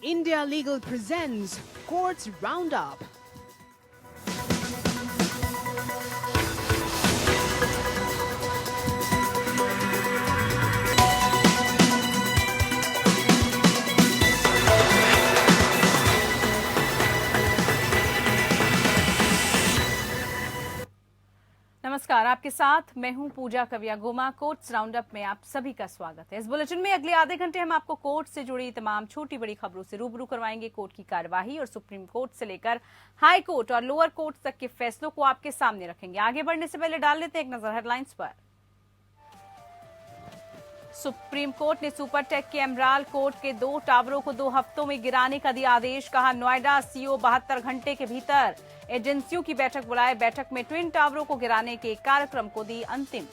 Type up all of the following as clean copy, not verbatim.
India Legal presents Courts Roundup. नमस्कार, आपके साथ मैं हूं पूजा कविया गोमा। कोर्ट्स राउंडअप में आप सभी का स्वागत है। इस बुलेटिन में अगले आधे घंटे हम आपको कोर्ट से जुड़ी तमाम छोटी बड़ी खबरों से रूबरू करवाएंगे। कोर्ट की कार्यवाही और सुप्रीम कोर्ट से लेकर हाई कोर्ट और लोअर कोर्ट तक के फैसलों को आपके सामने रखेंगे। आगे बढ़ने से पहले डाल लेते हैं एक नजर हेडलाइंस पर। सुप्रीम कोर्ट ने सुपरटेक के एमराल कोर्ट के 2 टावरों को 2 हफ्तों में गिराने का दिया आदेश। कहा, नोएडा सीओ 72 घंटे के भीतर एजेंसियों की बैठक बुलाए। बैठक में ट्विन टावरों को गिराने के कार्यक्रम को दी अंतिम।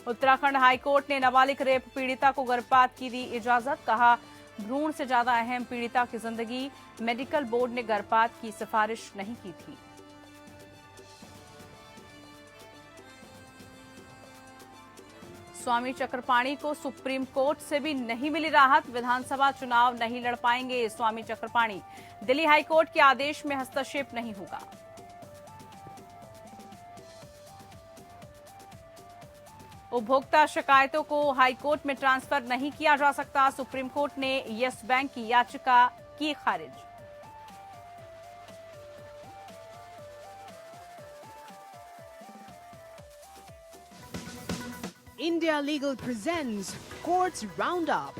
उत्तराखंड हाईकोर्ट ने नाबालिग रेप पीड़िता को गर्भपात की दी इजाजत। कहा, भ्रूण से ज्यादा अहम पीड़िता की जिंदगी। मेडिकल बोर्ड ने गर्भपात की सिफारिश नहीं की थी। स्वामी चक्रपाणी को सुप्रीम कोर्ट से भी नहीं मिली राहत। विधानसभा चुनाव नहीं लड़ पाएंगे स्वामी चक्रपाणी। दिल्ली हाईकोर्ट के आदेश में हस्तक्षेप नहीं होगा। उपभोक्ता शिकायतों को हाईकोर्ट में ट्रांसफर नहीं किया जा सकता। सुप्रीम कोर्ट ने येस बैंक की याचिका की खारिज। India Legal presents Courts Roundup.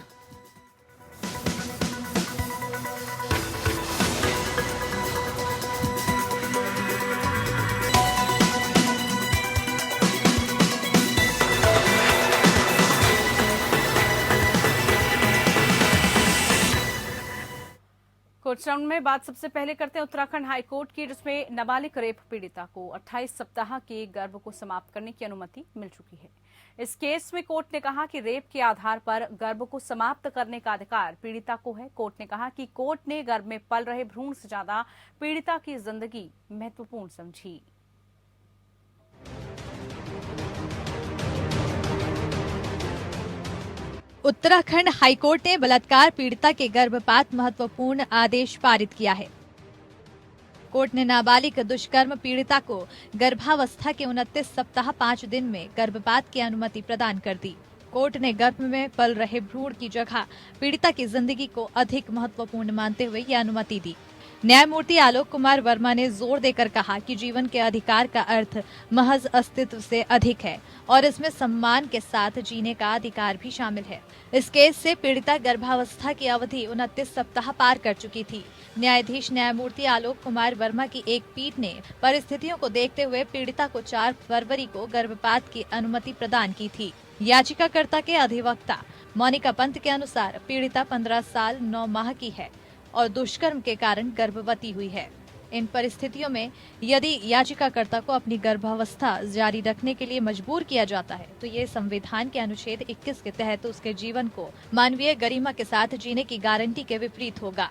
Court round में बात सबसे पहले करते हैं उत्तराखंड हाईकोर्ट की, जिसमें नाबालिग रेप पीड़िता को 28 सप्ताह के गर्भ को समाप्त करने की अनुमति मिल चुकी है। इस केस में कोर्ट ने कहा कि रेप के आधार पर गर्भ को समाप्त करने का अधिकार पीड़िता को है। कोर्ट ने कहा कि कोर्ट ने गर्भ में पल रहे भ्रूण से ज्यादा पीड़िता की जिंदगी महत्वपूर्ण समझी। उत्तराखंड हाईकोर्ट ने बलात्कार पीड़िता के गर्भपात महत्वपूर्ण आदेश पारित किया है। कोर्ट ने नाबालिग दुष्कर्म पीड़िता को गर्भावस्था के 29 सप्ताह 5 दिन में गर्भपात की अनुमति प्रदान कर दी। कोर्ट ने गर्भ में पल रहे भ्रूण की जगह पीड़िता की जिंदगी को अधिक महत्वपूर्ण मानते हुए यह अनुमति दी। न्यायमूर्ति आलोक कुमार वर्मा ने जोर देकर कहा कि जीवन के अधिकार का अर्थ महज अस्तित्व से अधिक है और इसमें सम्मान के साथ जीने का अधिकार भी शामिल है। इस केस से पीड़िता गर्भावस्था की अवधि 29 सप्ताह पार कर चुकी थी। न्यायाधीश न्यायमूर्ति आलोक कुमार वर्मा की एक पीठ ने परिस्थितियों को देखते हुए पीड़िता को 4 फरवरी को गर्भपात की अनुमति प्रदान की थी। याचिकाकर्ता के अधिवक्ता मोनिका पंत के अनुसार पीड़िता 15 साल 9 माह की है और दुष्कर्म के कारण गर्भवती हुई है। इन परिस्थितियों में यदि याचिकाकर्ता को अपनी गर्भावस्था जारी रखने के लिए मजबूर किया जाता है तो ये संविधान के अनुच्छेद 21 के तहत उसके जीवन को मानवीय गरिमा के साथ जीने की गारंटी के विपरीत होगा।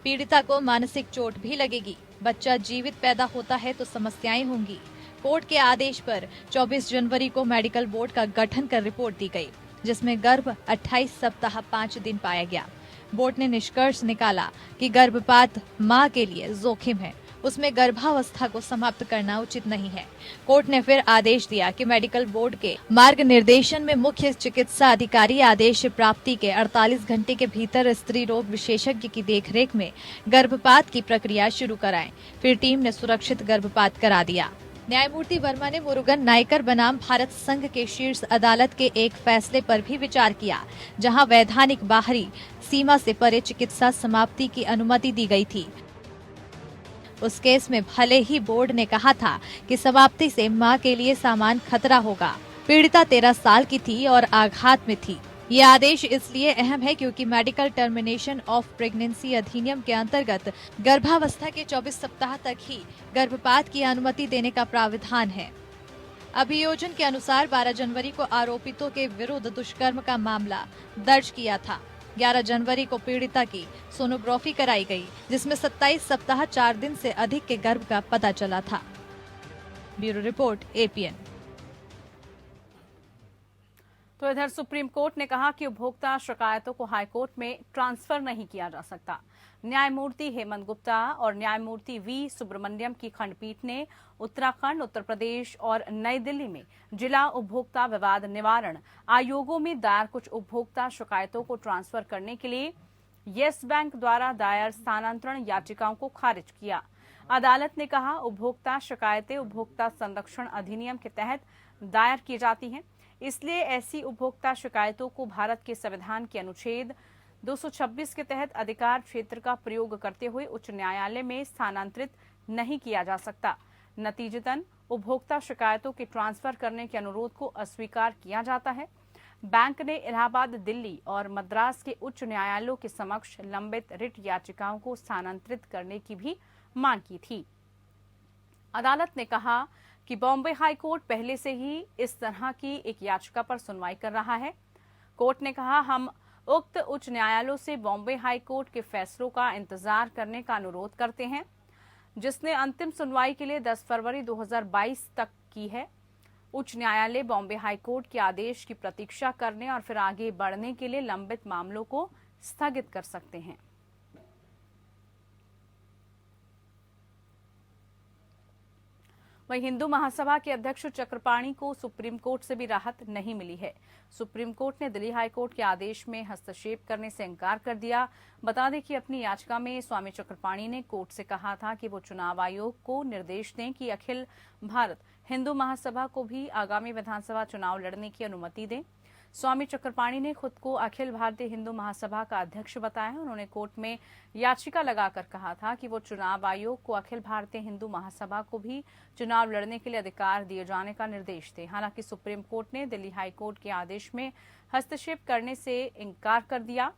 पीड़िता को मानसिक चोट भी लगेगी। बच्चा जीवित पैदा होता है तो समस्याएं होंगी। कोर्ट के आदेश पर 24 जनवरी को मेडिकल बोर्ड का गठन कर रिपोर्ट दी गई, जिसमें गर्भ 28 सप्ताह 5 दिन पाया गया। बोर्ड ने निष्कर्ष निकाला कि गर्भपात मां के लिए जोखिम है, उसमें गर्भावस्था को समाप्त करना उचित नहीं है। कोर्ट ने फिर आदेश दिया कि मेडिकल बोर्ड के मार्गनिर्देशन में मुख्य चिकित्सा अधिकारी आदेश प्राप्ति के 48 घंटे के भीतर स्त्री रोग विशेषज्ञ की देखरेख में गर्भपात की प्रक्रिया शुरू कराएं। फिर टीम ने सुरक्षित गर्भपात करा दिया। न्यायमूर्ति वर्मा ने मुरुगन नायकर बनाम भारत संघ के शीर्ष अदालत के एक फैसले पर भी विचार किया, जहां वैधानिक बाहरी सीमा से परे चिकित्सा समाप्ति की अनुमति दी गई थी। उस केस में भले ही बोर्ड ने कहा था कि समाप्ति से मां के लिए सामान्य खतरा होगा, पीड़िता 13 साल की थी और आघात में थी। ये आदेश इसलिए अहम है क्योंकि मेडिकल टर्मिनेशन ऑफ प्रेगनेंसी अधिनियम के अंतर्गत गर्भावस्था के 24 सप्ताह तक ही गर्भपात की अनुमति देने का प्राविधान है। अभियोजन के अनुसार 12 जनवरी को आरोपितों के विरुद्ध दुष्कर्म का मामला दर्ज किया था। 11 जनवरी को पीड़िता की सोनोग्राफी कराई गई, जिसमें 27 सप्ताह 4 दिन से अधिक के गर्भ का पता चला था। Bureau report, APN। तो इधर सुप्रीम कोर्ट ने कहा कि उपभोक्ता शिकायतों को हाईकोर्ट में ट्रांसफर नहीं किया जा सकता। न्यायमूर्ति हेमंत गुप्ता और न्यायमूर्ति वी सुब्रमण्यम की खंडपीठ ने उत्तराखंड, उत्तर प्रदेश और नई दिल्ली में जिला उपभोक्ता विवाद निवारण आयोगों में दायर कुछ उपभोक्ता शिकायतों को ट्रांसफर करने के लिए येस बैंक द्वारा दायर स्थानांतरण याचिकाओं को खारिज किया। अदालत ने कहा, उपभोक्ता शिकायतें उपभोक्ता संरक्षण अधिनियम के तहत दायर की जाती हैं, इसलिए ऐसी उपभोक्ता शिकायतों को भारत के संविधान के अनुच्छेद 226 के तहत अधिकार क्षेत्र का प्रयोग करते हुए उच्च न्यायालय में स्थानांतरित नहीं किया जा सकता। नतीजतन उपभोक्ता शिकायतों के ट्रांसफर करने के अनुरोध को अस्वीकार किया जाता है। बैंक ने इलाहाबाद, दिल्ली और मद्रास के उच्च न्यायालयों के समक्ष लंबित रिट याचिकाओं को स्थानांतरित करने की भी मांग की थी। अदालत ने कहा कि बॉम्बे हाई कोर्ट पहले से ही इस तरह की एक याचिका पर सुनवाई कर रहा है। कोर्ट ने कहा, हम उक्त उच्च न्यायालयों से बॉम्बे हाई कोर्ट के फैसलों का इंतजार करने का अनुरोध करते हैं, जिसने अंतिम सुनवाई के लिए 10 फरवरी 2022 तक की है। उच्च न्यायालय बॉम्बे हाई कोर्ट के आदेश की प्रतीक्षा करने और फिर आगे बढ़ने के लिए लंबित मामलों को स्थगित कर सकते हैं। वहीं हिंदू महासभा के अध्यक्ष चक्रपाणी को सुप्रीम कोर्ट से भी राहत नहीं मिली है। सुप्रीम कोर्ट ने दिल्ली हाई कोर्ट के आदेश में हस्तक्षेप करने से इंकार कर दिया। बता दें कि अपनी याचिका में स्वामी चक्रपाणी ने कोर्ट से कहा था कि वो चुनाव आयोग को निर्देश दें कि अखिल भारत हिंदू महासभा को भी आगामी विधानसभा चुनाव लड़ने की अनुमति दें। स्वामी चक्रपाणी ने खुद को अखिल भारतीय हिंदू महासभा का अध्यक्ष बताया है। उन्होंने कोर्ट में याचिका लगाकर कहा था कि वो चुनाव आयोग को अखिल भारतीय हिंदू महासभा को भी चुनाव लड़ने के लिए अधिकार दिए जाने का निर्देश दें। हालांकि सुप्रीम कोर्ट ने दिल्ली हाई कोर्ट के आदेश में हस्तक्षेप करने से इंकार कर दिया।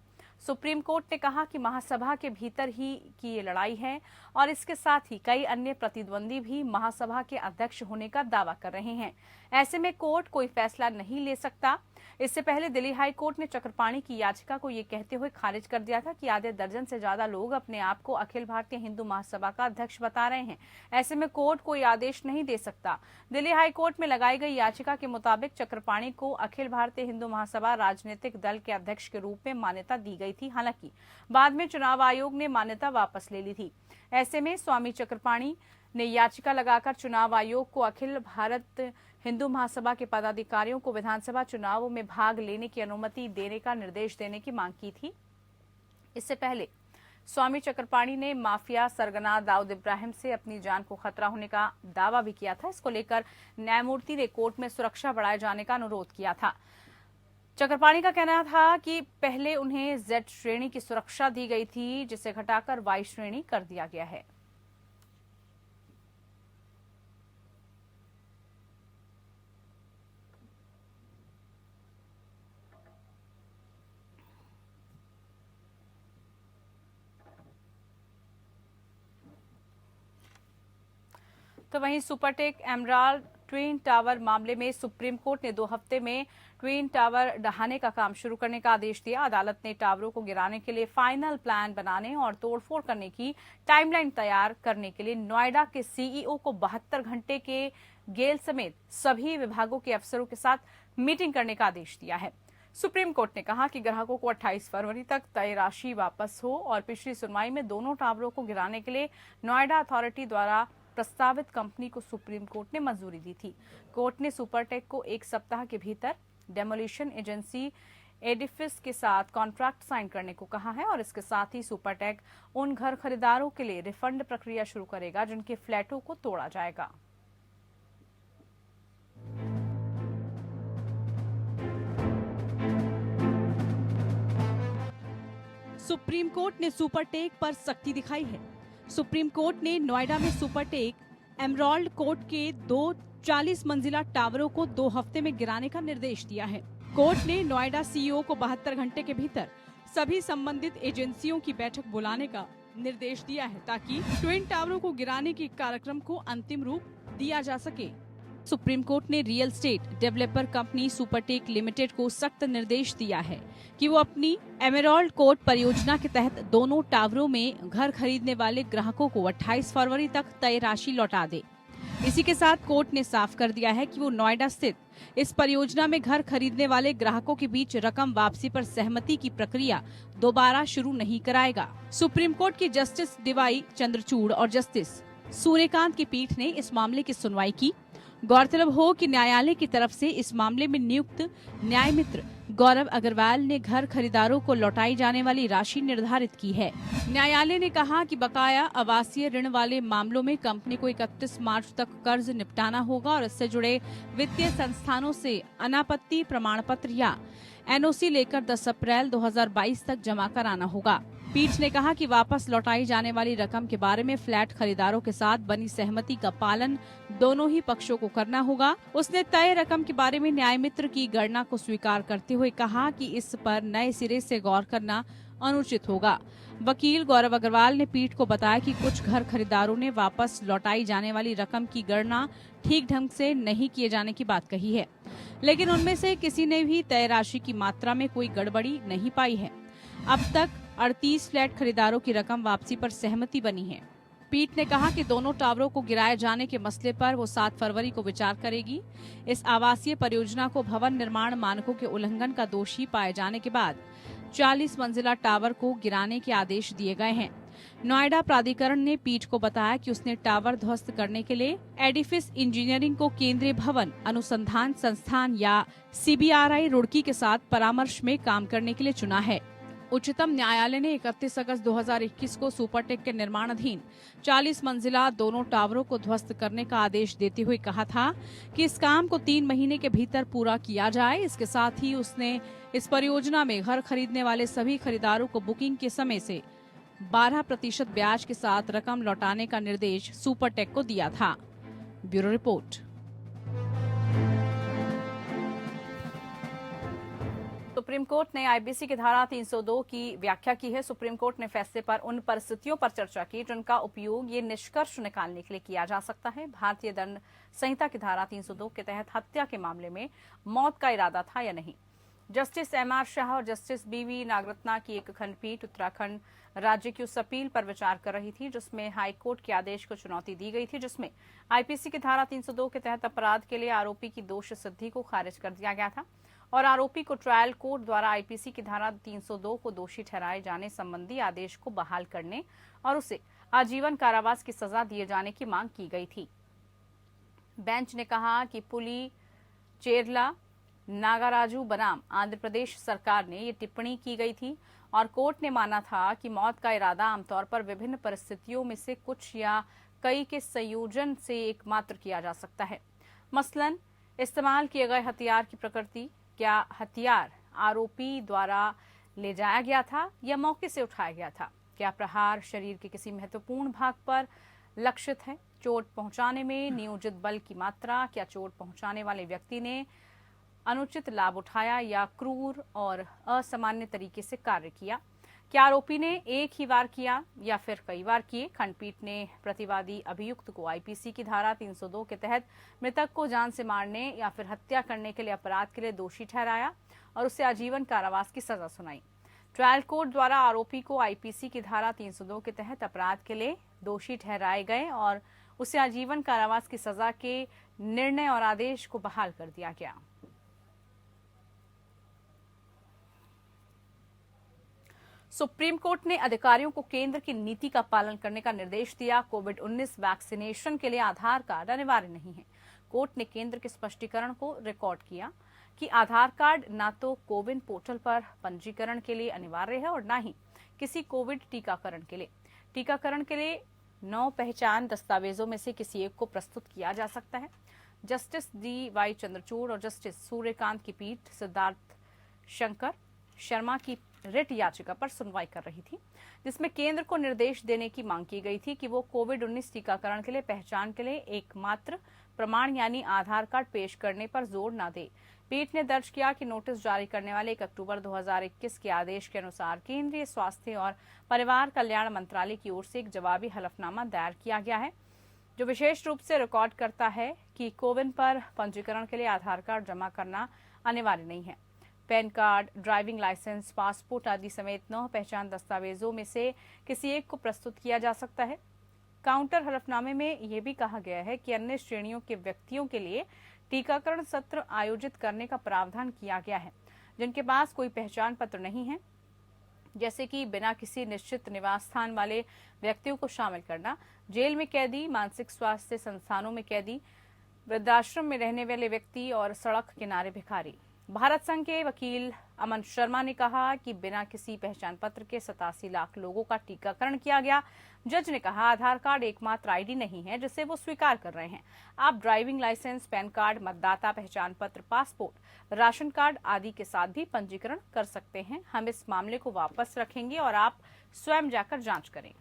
सुप्रीम कोर्ट ने कहा कि महासभा के भीतर ही की ये लड़ाई है और इसके साथ ही कई अन्य प्रतिद्वंदी भी महासभा के अध्यक्ष होने का दावा कर रहे हैं। ऐसे में कोर्ट कोई फैसला नहीं ले सकता। इससे पहले दिल्ली हाई कोर्ट ने चक्रपाणी की याचिका को ये कहते हुए खारिज कर दिया था कि आधे दर्जन से ज्यादा लोग अपने आप को अखिल भारतीय हिंदू महासभा का अध्यक्ष बता रहे हैं। ऐसे में कोर्ट कोई आदेश नहीं दे सकता। दिल्ली हाई कोर्ट में लगाई गई याचिका के मुताबिक चक्रपाणी को अखिल भारतीय हिंदू महासभा राजनीतिक दल के अध्यक्ष के रूप में मान्यता दी गई थी। हालांकि बाद में चुनाव आयोग ने मान्यता वापस ले ली थी। ऐसे में स्वामी चक्रपाणी ने याचिका लगाकर चुनाव आयोग को अखिल भारत हिंदू महासभा के पदाधिकारियों को विधानसभा चुनावों में भाग लेने की अनुमति देने का निर्देश देने की मांग की थी। इससे पहले स्वामी चक्रपाणी ने माफिया सरगना दाऊद इब्राहिम से अपनी जान को खतरा होने का दावा भी किया था। इसको लेकर न्यायमूर्ति ने कोर्ट में सुरक्षा बढ़ाए जाने का अनुरोध किया था। चक्रपाणी का कहना था कि पहले उन्हें Z श्रेणी की सुरक्षा दी गई थी, जिसे घटाकर Y श्रेणी कर दिया गया है। तो वहीं सुपरटेक एमराल्ड ट्विन टावर मामले में सुप्रीम कोर्ट ने 2 हफ्ते में ट्विन टावर ढहाने का काम शुरू करने का आदेश दिया। अदालत ने टावरों को गिराने के लिए फाइनल प्लान बनाने और तोड़फोड़ करने की टाइमलाइन तैयार करने के लिए नोएडा के सीईओ को 72 घंटे के गेल समेत सभी विभागों के अफसरों के साथ मीटिंग करने का आदेश दिया है। सुप्रीम कोर्ट ने कहा कि ग्राहकों को 28 फरवरी तक तय राशि वापस हो और पिछली सुनवाई में दोनों टावरों को गिराने के लिए नोएडा अथॉरिटी द्वारा प्रस्तावित कंपनी को सुप्रीम कोर्ट ने मंजूरी दी थी। कोर्ट ने सुपरटेक को 1 सप्ताह के भीतर डेमोलिशन एजेंसी एडिफिस के साथ कॉन्ट्रैक्ट साइन करने को कहा है और इसके साथ ही सुपरटेक उन घर खरीदारों के लिए रिफंड प्रक्रिया शुरू करेगा जिनके फ्लैटों को तोड़ा जाएगा। सुप्रीम कोर्ट ने सुपरटेक पर सख्ती दिखाई है। सुप्रीम कोर्ट ने नोएडा में सुपरटेक एमराल्ड कोर्ट के 2 40 मंजिला टावरों को 2 हफ्ते में गिराने का निर्देश दिया है। कोर्ट ने नोएडा सीईओ को 72 घंटे के भीतर सभी संबंधित एजेंसियों की बैठक बुलाने का निर्देश दिया है ताकि ट्विन टावरों को गिराने के कार्यक्रम को अंतिम रूप दिया जा सके। सुप्रीम कोर्ट ने real estate developer company Supertech limited को सख्त निर्देश दिया है कि वो अपनी एमराल्ड कोर्ट परियोजना के तहत दोनों टावरों में घर खरीदने वाले ग्राहकों को 28 फरवरी तक तय राशि लौटा दे। इसी के साथ कोर्ट ने साफ कर दिया है कि वो नोएडा स्थित इस परियोजना में घर खरीदने वाले ग्राहकों के बीच रकम वापसी पर सहमति की प्रक्रिया दोबारा शुरू नहीं कराएगा। सुप्रीम कोर्ट की जस्टिस डीवाई चंद्रचूड़ और जस्टिस सूर्यकांत की पीठ ने इस मामले की सुनवाई की। गौरतलब हो कि न्यायालय की तरफ से इस मामले में नियुक्त न्याय मित्र गौरव अग्रवाल ने घर खरीदारों को लौटाई जाने वाली राशि निर्धारित की है। न्यायालय ने कहा कि बकाया आवासीय ऋण वाले मामलों में कंपनी को 31 मार्च तक कर्ज निपटाना होगा और इससे जुड़े वित्तीय संस्थानों से अनापत्ति प्रमाण पत्र या एनओसी लेकर 10 अप्रैल 2022 तक जमा कराना होगा। पीठ ने कहा कि वापस लौटाई जाने वाली रकम के बारे में फ्लैट खरीदारों के साथ बनी सहमति का पालन दोनों ही पक्षों को करना होगा। उसने तय रकम के बारे में न्याय मित्र की गणना को स्वीकार करते हुए कहा कि इस पर नए सिरे से गौर करना अनुचित होगा। वकील गौरव अग्रवाल ने पीठ को बताया कि कुछ घर खरीदारों ने वापस लौटाई जाने वाली रकम की गणना ठीक ढंग से नहीं किए जाने की बात कही है, लेकिन उनमें से किसी ने भी तय राशि की मात्रा में कोई गड़बड़ी नहीं पाई है। अब तक 38 फ्लैट खरीदारों की रकम वापसी पर सहमति बनी है। पीठ ने कहा कि दोनों टावरों को गिराए जाने के मसले पर वो 7 फरवरी को विचार करेगी। इस आवासीय परियोजना को भवन निर्माण मानकों के उल्लंघन का दोषी पाए जाने के बाद 40 मंजिला टावर को गिराने के आदेश दिए गए हैं। नोएडा प्राधिकरण ने पीठ को बताया कि उसने टावर ध्वस्त करने के लिए एडिफिस इंजीनियरिंग को केंद्रीय भवन अनुसंधान संस्थान या CBRI रुड़की के साथ परामर्श में काम करने के लिए चुना है। उच्चतम न्यायालय ने 31 अगस्त 2021 को सुपरटेक के निर्माणाधीन 40 मंजिला दोनों टावरों को ध्वस्त करने का आदेश देते हुए कहा था कि इस काम को 3 महीने के भीतर पूरा किया जाए। इसके साथ ही उसने इस परियोजना में घर खरीदने वाले सभी खरीदारों को बुकिंग के समय से 12% ब्याज के साथ रकम लौटाने का निर्देश सुपरटेक को दिया था। Bureau report. सुप्रीम कोर्ट ने आईबीसी की धारा 302 की व्याख्या की है। सुप्रीम कोर्ट ने फैसले पर उन परिस्थितियों पर चर्चा की जिनका उपयोग ये निष्कर्ष निकालने के लिए किया जा सकता है भारतीय दंड संहिता की धारा 302 के तहत हत्या के मामले में मौत का इरादा था या नहीं। जस्टिस MR शाह और जस्टिस BV नागरत्ना की एक खंडपीठ उत्तराखंड राज्य की उस अपील पर विचार कर रही थी जिसमें हाईकोर्ट के आदेश को चुनौती दी गई थी, जिसमें आईपीसी की धारा 302 के तहत अपराध के लिए आरोपी की दोष सिद्धि को खारिज कर दिया गया था और आरोपी को ट्रायल कोर्ट द्वारा आईपीसी की धारा 302 को दोषी ठहराए जाने संबंधी आदेश को बहाल करने और उसे आजीवन कारावास की सजा दिए जाने की मांग की गई थी। बेंच ने कहा कि पुली चेरला नागाराजू बनाम आंध्र प्रदेश सरकार ने ये टिप्पणी की गई थी और कोर्ट ने माना था कि मौत का इरादा आमतौर पर विभिन्न परिस्थितियों में से कुछ या कई के संयोजन से एकमात्र किया जा सकता है। मसलन इस्तेमाल किए गए हथियार की प्रकृति, क्या हथियार आरोपी द्वारा ले जाया गया था या मौके से उठाया गया था, क्या प्रहार शरीर के किसी महत्वपूर्ण भाग पर लक्षित है, चोट पहुंचाने में नियोजित बल की मात्रा, क्या चोट पहुंचाने वाले व्यक्ति ने अनुचित लाभ उठाया या क्रूर और असामान्य तरीके से कार्य किया, क्या आरोपी ने एक ही बार किया या फिर कई बार किए। खंडपीठ ने प्रतिवादी अभियुक्त को आईपीसी की धारा 302 के तहत मृतक को जान से मारने या फिर हत्या करने के लिए अपराध के लिए दोषी ठहराया और उसे आजीवन कारावास की सजा सुनाई। ट्रायल कोर्ट द्वारा आरोपी को आईपीसी की धारा 302 के तहत अपराध के लिए दोषी ठहराए गए और उसे आजीवन कारावास की सजा के निर्णय और आदेश को बहाल कर दिया गया। सुप्रीम कोर्ट ने अधिकारियों को केंद्र की नीति का पालन करने का निर्देश दिया। कोविड-19 वैक्सीनेशन के लिए आधार कार्ड अनिवार्य नहीं है। कोर्ट ने केंद्र के स्पष्टीकरण को रिकॉर्ड किया कि आधार कार्ड न तो कोविन पोर्टल पर पंजीकरण के लिए अनिवार्य है और न ही किसी कोविड टीकाकरण के लिए। टीकाकरण के लिए 9 पहचान दस्तावेजों में से किसी एक को प्रस्तुत किया जा सकता है। जस्टिस DY चंद्रचूड़ और जस्टिस सूर्यकांत की पीठ सिद्धार्थ शंकर शर्मा की रिट याचिका पर सुनवाई कर रही थी, जिसमें केंद्र को निर्देश देने की मांग की गई थी कि वो कोविड-19 टीकाकरण के लिए पहचान के लिए एकमात्र प्रमाण यानी आधार कार्ड पेश करने पर जोर न दे। पीठ ने दर्ज किया कि नोटिस जारी करने वाले 1 अक्टूबर 2021 के आदेश के अनुसार केंद्रीय स्वास्थ्य और परिवार कल्याण मंत्रालय की ओर से एक जवाबी हलफनामा दायर किया गया है, जो विशेष रूप से रिकॉर्ड करता है कि कोविन पर पंजीकरण के लिए आधार कार्ड जमा करना अनिवार्य नहीं है। PAN card, driving licence, passport आदि समेत 9 पहचान दस्तावेजों में से किसी एक को प्रस्तुत किया जा सकता है। काउंटर हलफनामे में यह भी कहा गया है कि अन्य श्रेणियों के व्यक्तियों के लिए टीकाकरण सत्र आयोजित करने का प्रावधान किया गया है जिनके पास कोई पहचान पत्र नहीं है, जैसे कि बिना किसी निश्चित निवास स्थान वाले व्यक्तियों को शामिल करना, जेल में कैदी, मानसिक स्वास्थ्य संस्थानों में कैदी, वृद्धाश्रम में रहने वाले व्यक्ति और सड़क किनारे भिखारी। भारत संघ के वकील अमन शर्मा ने कहा कि बिना किसी पहचान पत्र के 87 लाख लोगों का टीकाकरण किया गया। जज ने कहा आधार कार्ड एकमात्र आईडी नहीं है जिसे वो स्वीकार कर रहे हैं। आप ड्राइविंग लाइसेंस, पैन कार्ड, मतदाता पहचान पत्र, पासपोर्ट, राशन कार्ड आदि के साथ भी पंजीकरण कर सकते हैं। हम इस मामले को वापस रखेंगे और आप स्वयं जाकर जांच करें।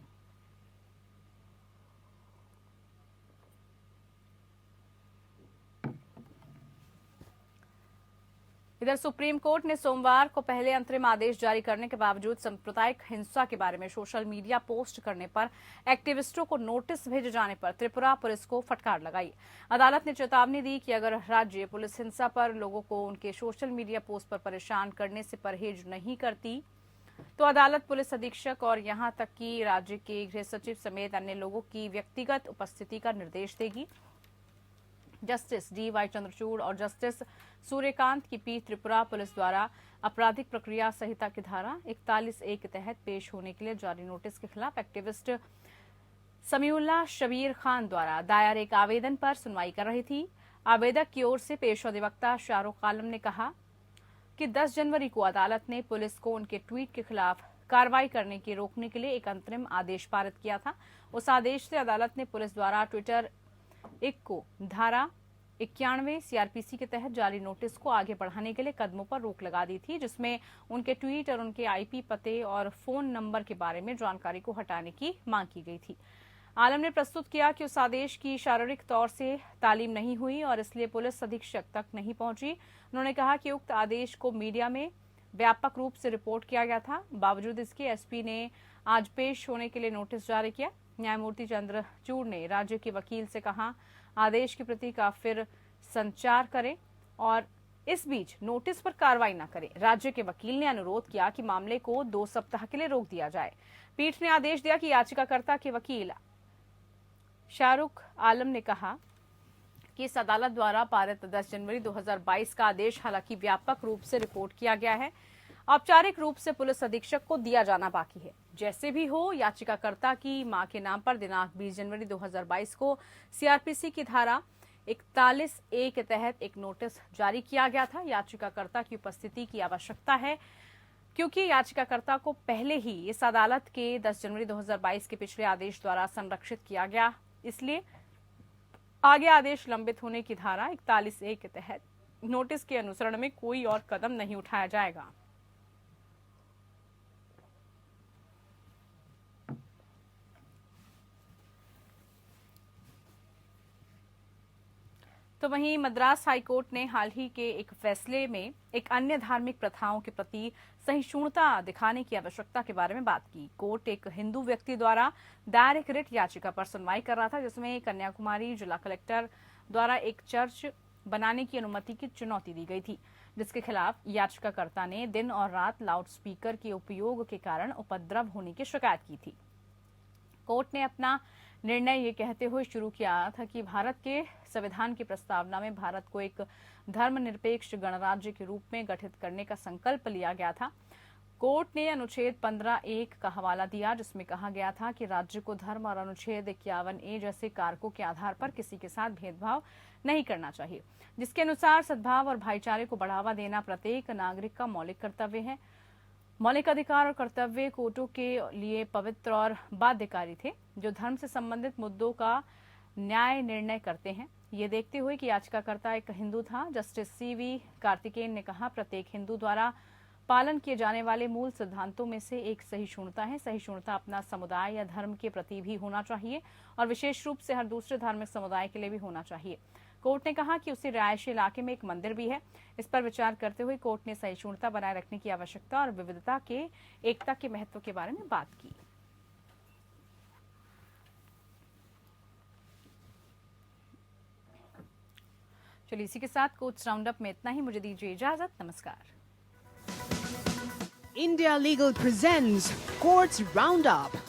इधर सुप्रीम कोर्ट ने सोमवार को पहले अंतरिम आदेश जारी करने के बावजूद सांप्रदायिक हिंसा के बारे में सोशल मीडिया पोस्ट करने पर एक्टिविस्टों को नोटिस भेजे जाने पर त्रिपुरा पुलिस को फटकार लगाई। अदालत ने चेतावनी दी कि अगर राज्य पुलिस हिंसा पर लोगों को उनके सोशल मीडिया पोस्ट पर परेशान करने से परहेज नहीं करती तो अदालत पुलिस अधीक्षक और यहां तक कि राज्य के गृह सचिव समेत अन्य लोगों की व्यक्तिगत उपस्थिति का निर्देश देगी। जस्टिस DY चंद्रचूड़ और जस्टिस सूर्यकांत की पीठ त्रिपुरा पुलिस द्वारा आपराधिक प्रक्रिया संहिता की धारा 41A के तहत पेश होने के लिए जारी नोटिस के खिलाफ एक्टिविस्ट समीउल्लाह शबीर खान द्वारा दायर एक आवेदन पर सुनवाई कर रही थी। आवेदक की ओर से पेश अधिवक्ता शाहरुख आलम ने कहा कि 10 जनवरी को अदालत ने पुलिस को उनके ट्वीट के खिलाफ कार्रवाई करने के रोकने के लिए एक अंतरिम आदेश पारित किया था। उस आदेश से अदालत ने पुलिस द्वारा ट्विटर एक को धारा 91 CRPC के तहत जारी नोटिस को आगे बढ़ाने के लिए कदमों पर रोक लगा दी थी, जिसमें उनके ट्वीट और उनके IP पते और फोन नंबर के बारे में जानकारी को हटाने की मांग की गई थी। आलम ने प्रस्तुत किया कि उस आदेश की शारीरिक तौर से तालीम नहीं हुई और इसलिए पुलिस अधीक्षक तक नहीं पहुंची। उन्होंने कहा कि उक्त आदेश को मीडिया में व्यापक रूप से रिपोर्ट किया गया था, बावजूद इसके SP ने आज पेश होने के लिए नोटिस जारी किया। न्यायमूर्ति चंद्रचूड़ ने राज्य के वकील से कहा आदेश की प्रति का फिर संचार करें और इस बीच नोटिस पर कार्रवाई न करें। राज्य के वकील ने अनुरोध किया कि मामले को 2 सप्ताह के लिए रोक दिया जाए। पीठ ने आदेश दिया कि याचिकाकर्ता के वकील शाहरुख आलम ने कहा कि इस अदालत द्वारा पारित 10 जनवरी 2022 का आदेश हालांकि व्यापक रूप से रिपोर्ट किया गया है, औपचारिक रूप से पुलिस अधीक्षक को दिया जाना बाकी है। जैसे भी हो, याचिकाकर्ता की मां के नाम पर दिनांक 20 जनवरी 2022 को CRPC की धारा 41A के तहत एक नोटिस जारी किया गया था। याचिकाकर्ता की उपस्थिति की आवश्यकता है क्योंकि याचिकाकर्ता को पहले ही इस अदालत के 10 जनवरी 2022 के पिछले आदेश द्वारा संरक्षित किया गया, इसलिए आगे आदेश लंबित होने की धारा 41A के तहत नोटिस के अनुसरण में कोई और कदम नहीं उठाया जाएगा। तो वहीं मद्रास हाईकोर्ट ने हाल ही के एक फैसले में एक अन्य धार्मिक प्रथाओं के प्रति सहिष्णुता दिखाने की आवश्यकता के बारे में बात की। कोर्ट एक हिंदू व्यक्ति द्वारा दायर एक रिट याचिका पर सुनवाई कर रहा था, जिसमें कन्याकुमारी जिला कलेक्टर द्वारा एक चर्च बनाने की अनुमति की चुनौती दी गई थी, जिसके खिलाफ याचिकाकर्ता ने दिन और रात लाउडस्पीकर के उपयोग के कारण उपद्रव होने की शिकायत की थी। कोर्ट ने अपना निर्णय ये कहते हुए शुरू किया था कि भारत के संविधान की प्रस्तावना में भारत को एक धर्मनिरपेक्ष गणराज्य के रूप में गठित करने का संकल्प लिया गया था। कोर्ट ने अनुच्छेद 15(1) का हवाला दिया, जिसमें कहा गया था कि राज्य को धर्म और अनुच्छेद 51A जैसे कारकों के आधार पर किसी के साथ भेदभाव नहीं करना चाहिए, जिसके अनुसार सद्भाव और भाईचारे को बढ़ावा देना प्रत्येक नागरिक का मौलिक कर्तव्य है। मौलिक अधिकार और कर्तव्य कोर्टों के लिए पवित्र और बाध्यकारी थे, जो धर्म से संबंधित मुद्दों का न्याय निर्णय करते हैं। ये देखते हुए कि याचिकाकर्ता एक हिंदू था, जस्टिस CV कार्तिकेयन ने कहा, प्रत्येक हिंदू द्वारा पालन किए जाने वाले मूल सिद्धांतों में से एक सहिष्णुता है। सहिष्णुता अपना समुदाय या धर्म के प्रति भी होना चाहिए और विशेष रूप से हर दूसरे धार्मिक समुदाय के लिए भी होना चाहिए। कोर्ट ने कहा कि उसी रिहायशी इलाके में एक मंदिर भी है। इस पर विचार करते हुए कोर्ट ने सहिष्णुता बनाए रखने की आवश्यकता और विविधता के एकता के महत्व के बारे में बात की। चलिए इसी के साथ कोर्ट्स राउंडअप में इतना ही। मुझे दीजिए इजाजत। नमस्कार। India Legal presents Courts Roundup.